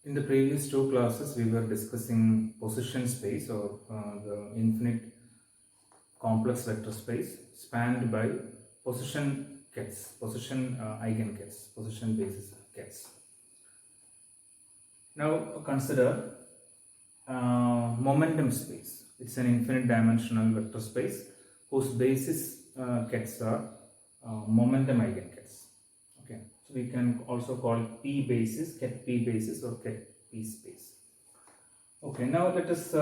In the previous two classes, we were discussing position space or the infinite complex vector space spanned by position kets, position eigenkets, position basis kets. Now consider momentum space. It's an infinite dimensional vector space whose basis kets are momentum eigenkets. Okay, so we can also call it P basis, ket P basis, or ket P space. Okay, now let us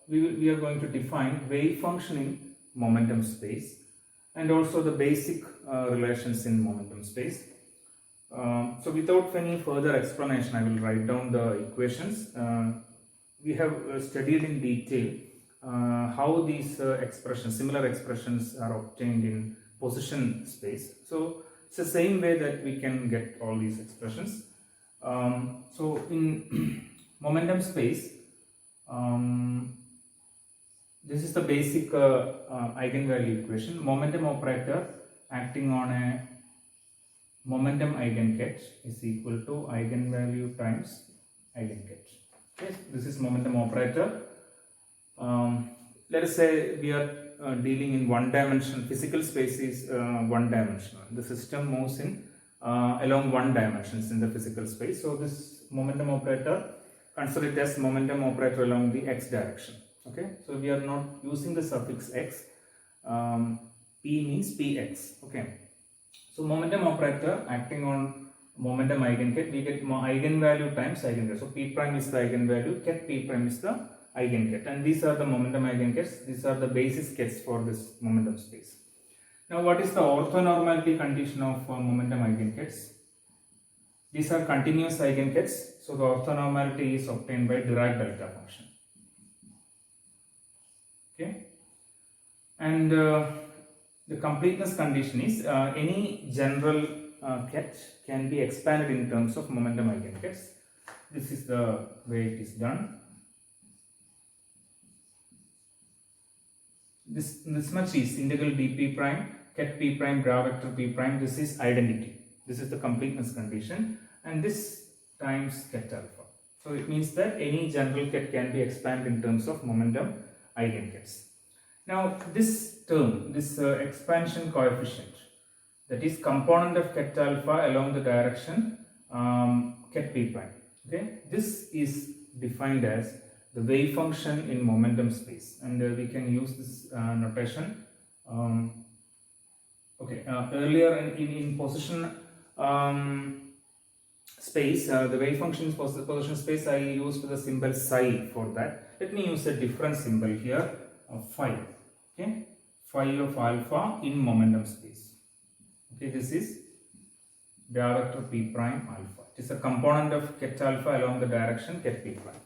we are going to define wave function in momentum space and also the basic relations in momentum space. So without any further explanation, I will write down the equations. We have studied in detail how these expressions, similar expressions, are obtained in position space. So it's the same way that we can get all these expressions. So in momentum space, this is the basic eigenvalue equation. Momentum operator acting on a momentum eigenket is equal to eigenvalue times eigenket. Okay, this is momentum operator. Let us say we are dealing in one dimension. Physical space is one dimensional. The system moves in along one dimensions in the physical space. So this momentum operator, consider it as momentum operator along the x direction. Okay, so we are not using the suffix x. P means px. Okay, so momentum operator acting on momentum eigenket, we get eigenvalue times eigenket. So p prime is the eigenvalue, ket p prime is the eigenket, and these are the momentum eigenkets. These are the basis kets for this momentum space. Now, what is the orthonormality condition of momentum eigenkets? These are continuous eigenkets, so the orthonormality is obtained by Dirac delta function. Okay, and the completeness condition is any general ket can be expanded in terms of momentum eigenkets. This is the way it is done. This much is integral dp prime ket p prime bra vector p prime. This is identity. This is the completeness condition, and this times ket alpha. So it means that any general ket can be expanded in terms of momentum eigenkets. Now this term, this expansion coefficient, that is component of ket alpha along the direction ket p prime. Okay, this is defined as the wave function in momentum space, and we can use this notation. Earlier in position space, the wave function in position space, I used the symbol psi for that. Let me use a different symbol here, phi. Okay, phi of alpha in momentum space. Okay, this is bra vector p prime alpha. It is a component of ket alpha along the direction ket p prime.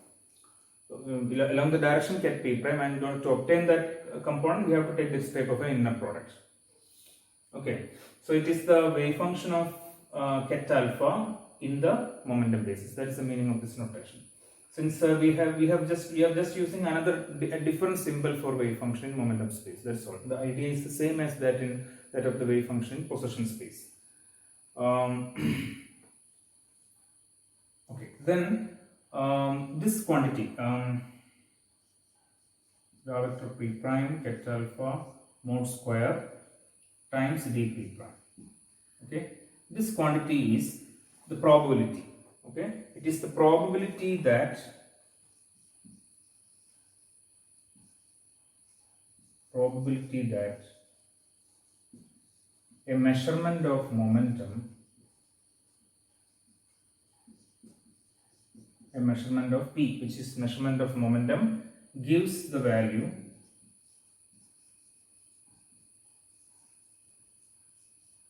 So, along the direction ket p prime, and to obtain that component, we have to take this type of an inner product. Okay, so it is the wave function of ket alpha in the momentum basis. That is the meaning of this notation. Since we are just using a different symbol for wave function in momentum space. That's all. The idea is the same as that of the wave function in position space. Okay, then this quantity bra vector p prime ket alpha mod square times dp prime. Okay, this quantity is the probability. Okay, it is the probability that a measurement of momentum, a measurement of P, which is measurement of momentum, gives the value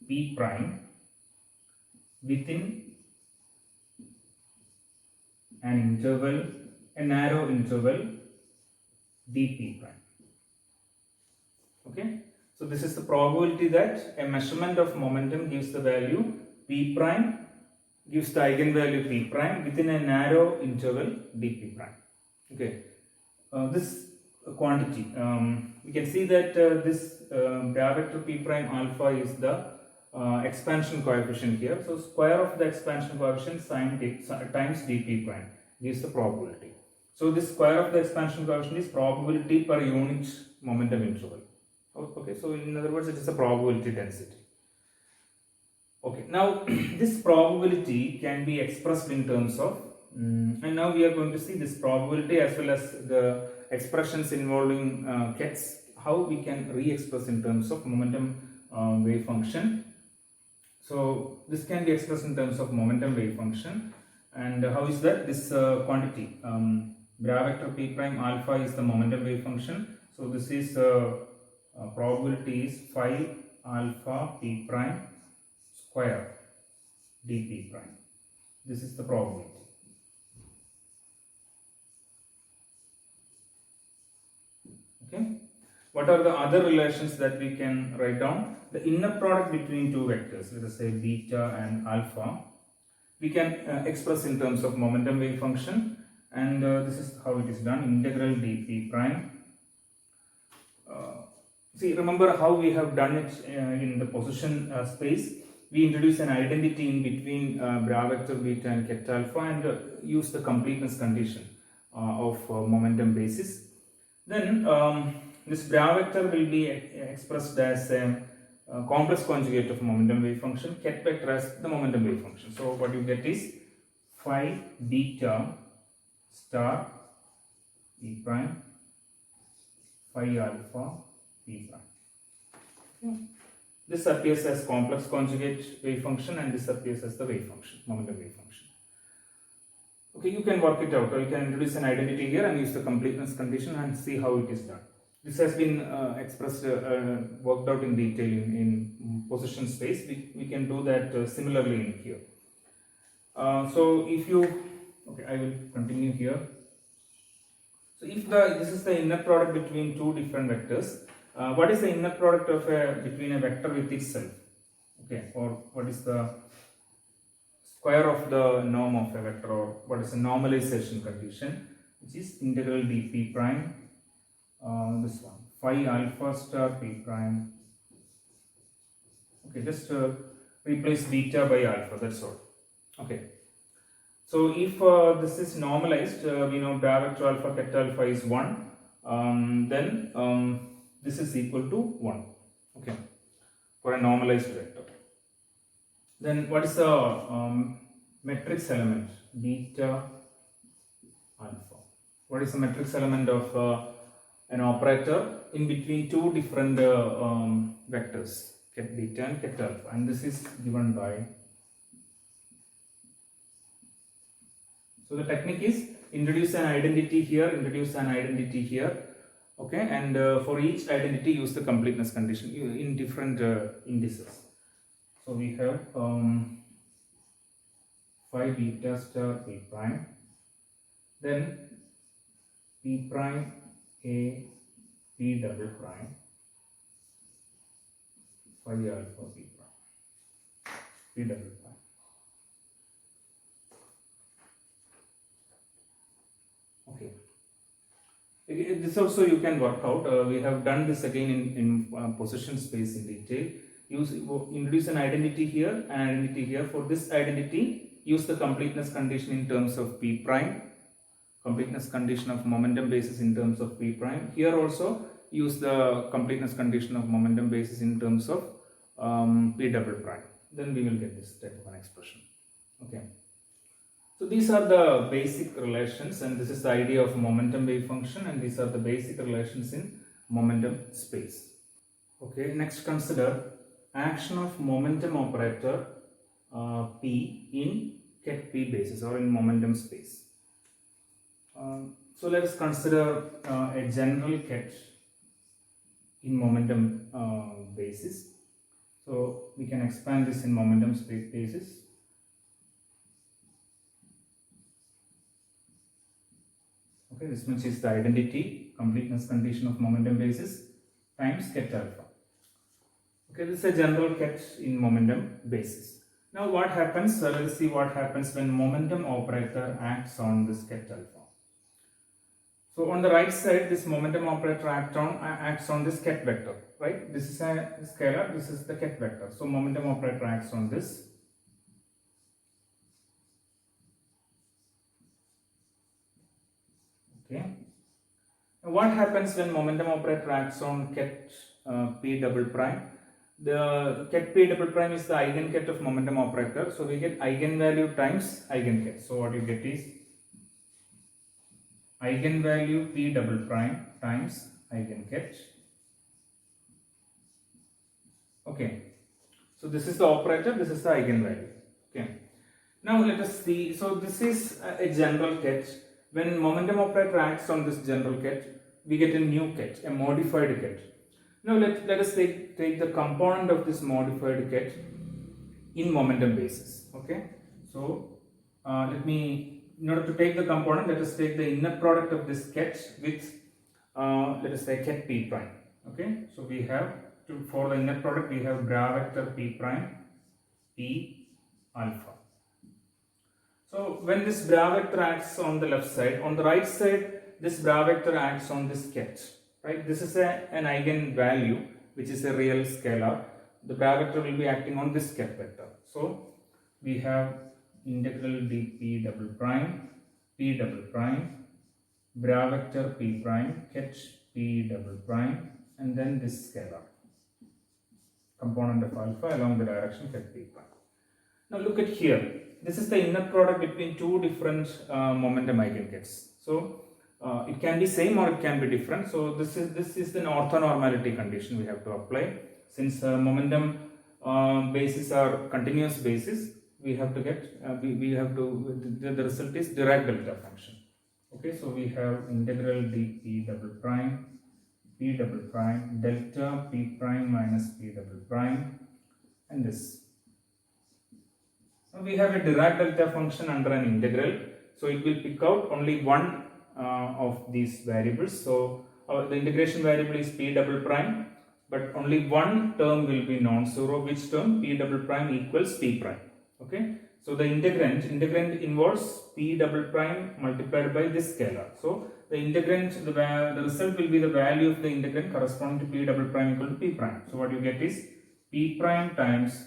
P prime within an interval, a narrow interval dp prime. Okay, so this is the probability that a measurement of momentum gives the value P prime, gives the eigenvalue P prime within a narrow interval dp prime. Okay, this quantity, we can see that this bra vector P prime alpha is the expansion coefficient here. So square of the expansion coefficient times dp prime gives the probability. So this square of the expansion coefficient is probability per unit momentum interval. Okay, so in other words, it is a probability density. Okay, now this probability can be expressed in terms of, and now we are going to see this probability as well as the expressions involving kets, how we can re-express in terms of momentum wave function. So this can be expressed in terms of momentum wave function, and how is that? This quantity bra vector p prime alpha is the momentum wave function. So this is probability is phi alpha p prime square dp prime. This is the probability. Okay. What are the other relations that we can write down? The inner product between two vectors, let us say beta and alpha, we can express in terms of momentum wave function, and this is how it is done. Integral dp prime. See, remember how we have done it in the position space. We introduce an identity in between bra vector beta and ket alpha and use the completeness condition of momentum basis. Then this bra vector will be expressed as a complex conjugate of momentum wave function, ket vector as the momentum wave function. So what you get is phi beta star p prime phi alpha p prime. Okay. This appears as complex conjugate wave function, and this appears as the wave function, momentum wave function. Okay, you can work it out, or you can introduce an identity here and use the completeness condition and see how it is done. This has been expressed, worked out in detail in position space. We can do that similarly in here. So if you, okay, I will continue here. So if this is the inner product between two different vectors, what is the inner product of between a vector with itself? Okay, or what is the square of the norm of a vector, or what is the normalization condition, which is integral dp prime, this one, phi alpha star p prime. Okay, just replace beta by alpha, that's all. Okay. So if this is normalized, we know bra vector alpha ket alpha is 1, then this is equal to 1, okay, for a normalized vector. Then what is the matrix element? Beta alpha. What is the matrix element of an operator in between two different vectors, ket beta and ket alpha? And this is given by, so the technique is introduce an identity here, introduce an identity here, okay, and for each identity use the completeness condition in different indices. So we have phi beta star p prime, then p prime a p double prime phi alpha p prime p double prime. Okay. This also you can work out. We have done this again in position space in detail. Introduce an identity here and identity here. For this identity, use the completeness condition in terms of p prime, completeness condition of momentum basis in terms of p prime. Here also use the completeness condition of momentum basis in terms of p double prime. Then we will get this type of an expression. Okay. So these are the basic relations, and this is the idea of momentum wave function, and these are the basic relations in momentum space. Okay, next consider action of momentum operator P in ket P basis or in momentum space. So let us consider a general ket in momentum basis. So we can expand this in momentum space basis. Okay, this much is the identity, completeness condition of momentum basis times ket alpha. Okay, this is a general ket in momentum basis. Now what happens, let us see what happens when momentum operator acts on this ket alpha. So on the right side, this momentum operator acts on this ket vector, right? This is a scalar, this is the ket vector. So momentum operator acts on this. Okay. Now what happens when momentum operator acts on ket p double prime? The ket p double prime is the eigenket of momentum operator. So we get eigenvalue times eigenket. So what you get is eigenvalue p double prime times eigenket. Okay. So this is the operator, this is the eigenvalue. Okay. Now let us see. So this is a general ket. When momentum operator acts on this general ket, we get a new ket, a modified ket. Now let us take the component of this modified ket in momentum basis. Okay. So in order to take the component, let us take the inner product of this ket with let us say ket p prime. Okay. So we have for the inner product we have bra vector p prime p alpha. So when this bra vector acts on the left side, on the right side this bra vector acts on this ket, right? This is an eigenvalue which is a real scalar. The bra vector will be acting on this ket vector. So we have integral dp double prime p double prime bra vector p prime ket p double prime and then this scalar component of alpha along the direction ket p prime. Now look at here. This is the inner product between two different momentum eigenkets. So it can be same or it can be different. So this is an orthonormality condition we have to apply. Since momentum bases are continuous basis, we have to get the result is Dirac delta function. Okay, so we have integral dp double prime p double prime delta p prime minus p double prime and this. We have a Dirac delta function under an integral, so it will pick out only one of these variables. So the integration variable is p double prime, but only one term will be non-zero. Which term? P double prime equals p prime. Okay. So the integrand involves p double prime multiplied by this scalar. So the integrand, the result will be the value of the integrand corresponding to p double prime equal to p prime. So what you get is p prime times,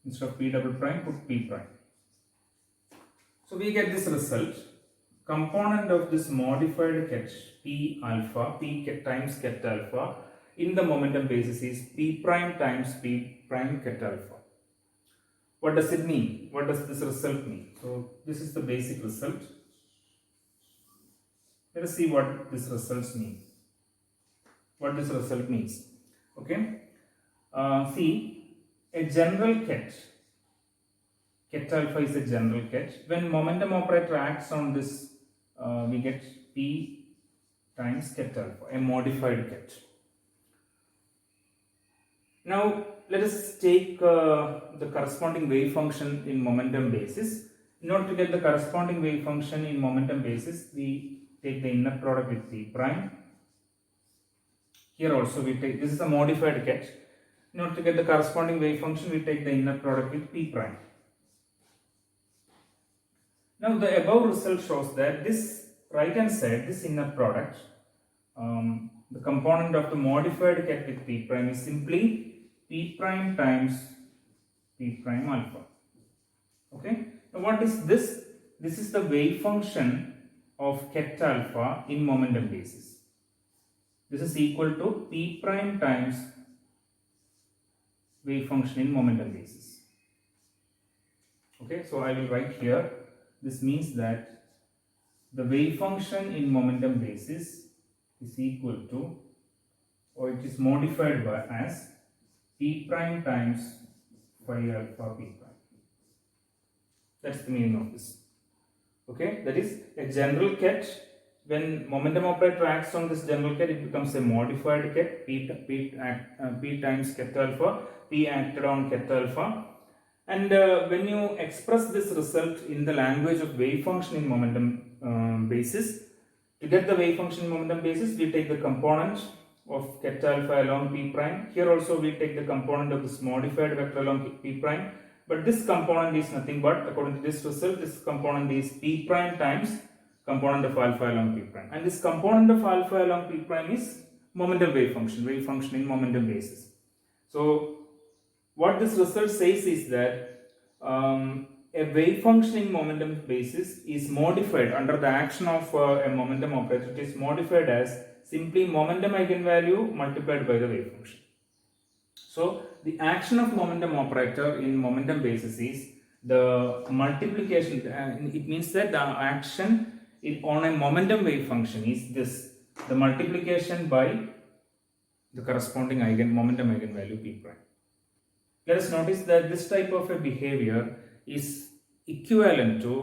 instead of p double prime, put p prime. So we get this result. Component of this modified ket p alpha, p ket times ket alpha in the momentum basis is p prime times p prime ket alpha. What does it mean? What does this result mean? So this is the basic result. Let us see what this result means. What this result means. Okay. See, a general ket alpha is a general ket. When momentum operator acts on this, we get p times ket alpha, a modified ket. Now let us take the corresponding wave function in momentum basis. In order to get the corresponding wave function in momentum basis, we take the inner product with p prime. Here also we take, this is a modified ket. In order to get the corresponding wave function, we take the inner product with p prime. Now the above result shows that this right hand side, this inner product, the component of the modified ket with p prime is simply p prime times p prime alpha. Okay. Now what is this? This is the wave function of ket alpha in momentum basis. This is equal to p prime times wave function in momentum basis. Okay, so I will write here. This means that the wave function in momentum basis is equal to, or it is modified by as p prime times phi alpha p prime. That's the meaning of this. Okay, that is a general ket. When momentum operator acts on this general ket, it becomes a modified ket. P times ket alpha, p acted on ket alpha. And when you express this result in the language of wave function in momentum basis, to get the wave function in momentum basis, we take the component of ket alpha along p prime. Here also we take the component of this modified vector along p prime. But this component is nothing but, according to this result, this component is p prime times component of alpha along p prime, and this component of alpha along p prime is momentum wave function in momentum basis. So what this result says is that a wave function in momentum basis is modified under the action of a momentum operator. It is modified as simply momentum eigenvalue multiplied by the wave function. So the action of momentum operator in momentum basis is the multiplication. It means that the action on a momentum wave function is this, the multiplication by the corresponding momentum eigenvalue p prime. Let us notice that this type of a behavior is equivalent to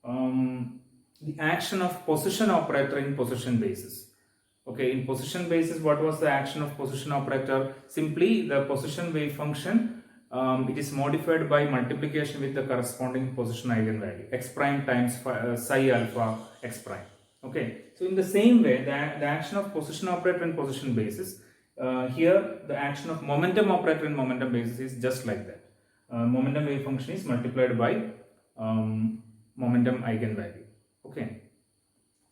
the action of position operator in position basis. Okay, in position basis, what was the action of position operator? Simply the position wave function, it is modified by multiplication with the corresponding position eigenvalue x prime times psi alpha x prime. Okay, so in the same way, the action of position operator in position basis, here the action of momentum operator in momentum basis is just like that. Momentum wave function is multiplied by momentum eigenvalue. Okay.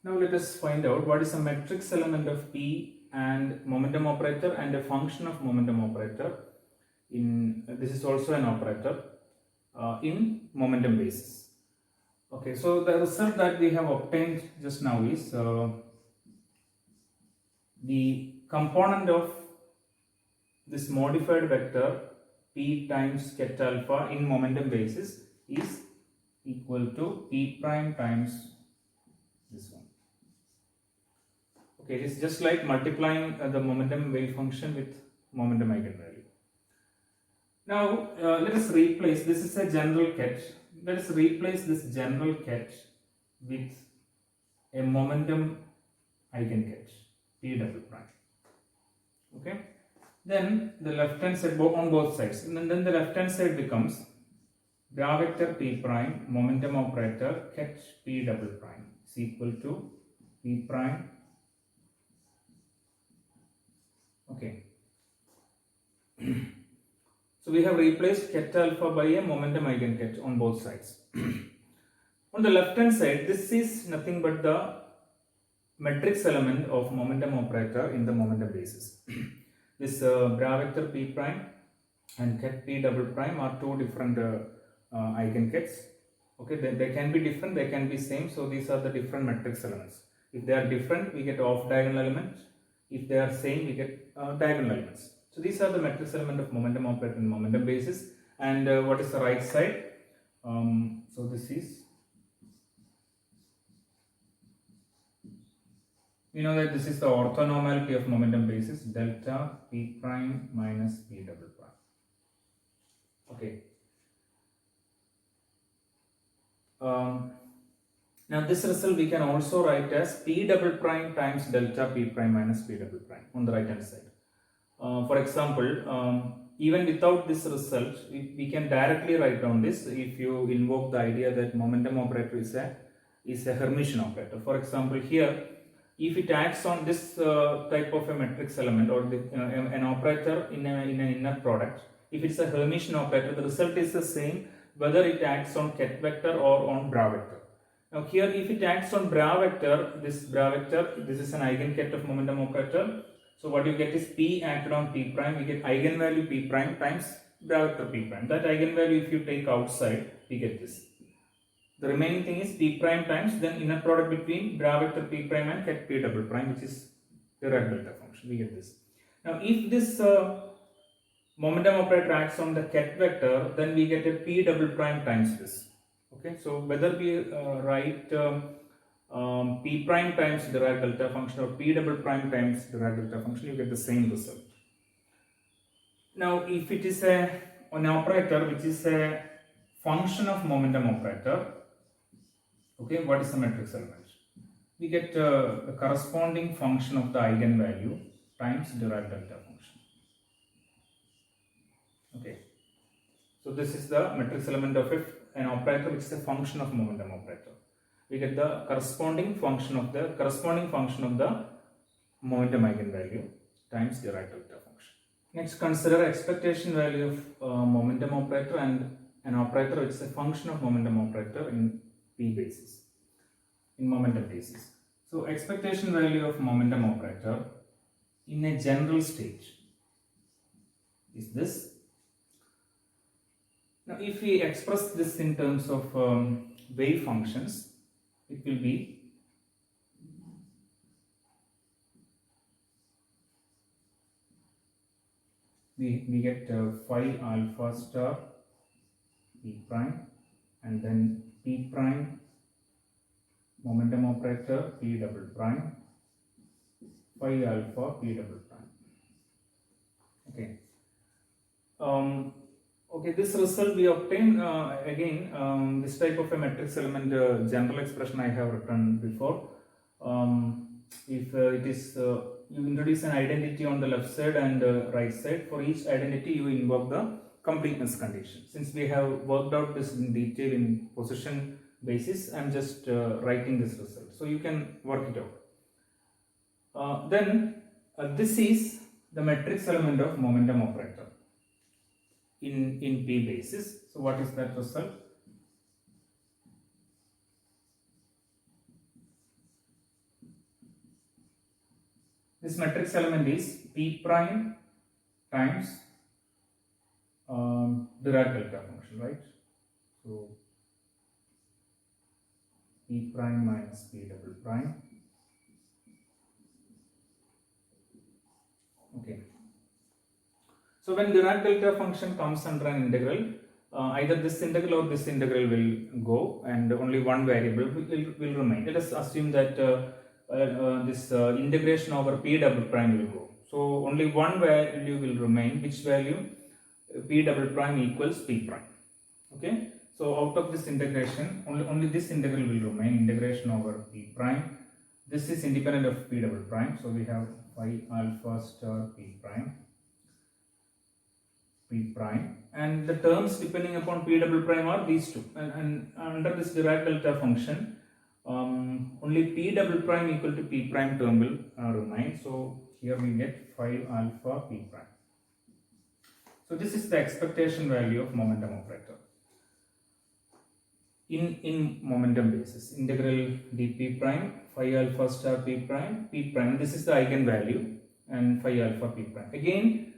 Now let us find out what is a matrix element of P and momentum operator and a function of momentum operator. This is also an operator in momentum basis. Okay, so the result that we have obtained just now is the component of this modified vector P times ket alpha in momentum basis is equal to P prime times this one. Okay, it is just like multiplying the momentum wave function with momentum eigenvalue. Now let us replace, this is a general ket, let us replace this general ket with a momentum eigenket P double prime. Okay, then the left hand side on both sides, and then the left hand side becomes bra vector P prime momentum operator ket P double prime is equal to P prime. Okay. So we have replaced ket alpha by a momentum eigenket on both sides. On the left hand side, this is nothing but the matrix element of momentum operator in the momentum basis. This bra vector P prime and ket P double prime are two different eigenkets. Okay, they can be different, they can be same. So these are the different matrix elements. If they are different, we get off diagonal elements. If they are same, we get diagonal elements. So these are the matrix element of momentum operator in momentum basis. And what is the right side? So this is, we know that this is the orthonormality of momentum basis, delta P prime minus P double prime. Okay. Now this result we can also write as P double prime times delta P prime minus P double prime on the right hand side. For example, even without this result, we can directly write down this if you invoke the idea that momentum operator is a Hermitian operator. For example, here, if it acts on this type of a matrix element or an operator in an inner product, if it's a Hermitian operator, the result is the same whether it acts on ket vector or on bra vector. Now here, if it acts on bra vector, this is an eigenket of momentum operator. So what you get is P acted on P prime, we get eigenvalue P prime times bra vector P prime. That eigenvalue, if you take outside, we get this. The remaining thing is P prime times then inner product between bra vector P prime and ket P double prime, which is the Dirac delta function. We get this. Now if this momentum operator acts on the ket vector, then we get a P double prime times this. Okay, so whether we write P prime times Dirac delta function or P double prime times Dirac delta function, you get the same result. Now if it is an operator which is a function of momentum operator, okay, what is the matrix element? We get the corresponding function of the eigenvalue times Dirac delta function. Okay, so this is the matrix element of an operator which is a function of momentum operator. We get the corresponding function of the momentum eigenvalue times Dirac delta function. Next, consider expectation value of momentum operator and an operator which is a function of momentum operator in P basis. in momentum basis. So expectation value of momentum operator in a general state is this. Now if we express this in terms of wave functions, it will be we get phi alpha star p prime and then p prime momentum operator p double prime phi alpha p double prime. Okay. Okay, this result we obtain again this type of a matrix element general expression I have written before. If it is you introduce an identity on the left side and right side, for each identity you invoke the completeness condition. Since we have worked out this in detail in position basis, I am just writing this result, so you can work it out. Then this is the matrix element of momentum operator in P basis. So what is that result? This matrix element is P prime times Dirac delta function, right? So P prime minus P double prime. Okay. So when Dirac delta function comes under an integral, either this integral or this integral will go and only one variable will remain. Let us assume that this integration over P double prime will go. So only one value will remain, which value? P double prime equals P prime. Okay. So out of this integration, only this integral will remain, integration over P prime. This is independent of P double prime. So we have phi alpha star P prime, and the terms depending upon P double prime are these two, and under this Dirac delta function only P double prime equal to P prime term will remain. So here we get phi alpha P prime. So this is the expectation value of momentum operator in momentum basis, integral dp prime phi alpha star P prime, this is the eigenvalue, and phi alpha P prime. Again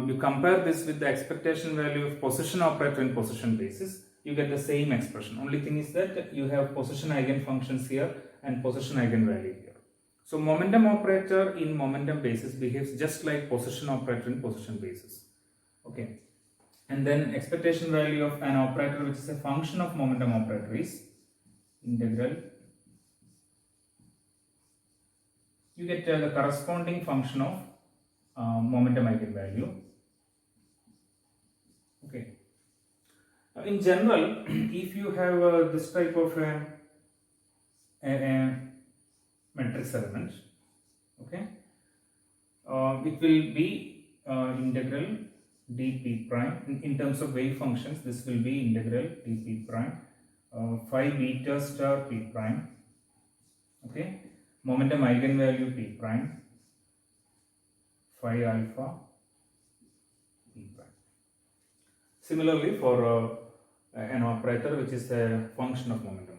you compare this with the expectation value of position operator in position basis, you get the same expression. Only thing is that you have position eigenfunctions here and position eigenvalue here. So momentum operator in momentum basis behaves just like position operator in position basis. Okay. And then expectation value of an operator which is a function of momentum operator is integral. You get the corresponding function of momentum eigenvalue. Okay. In general, if you have this type of a matrix element, okay, it will be integral dp prime. In terms of wave functions, this will be integral dp prime phi beta star P prime. Okay, momentum eigenvalue P prime phi alpha P prime. Similarly for an operator which is a function of momentum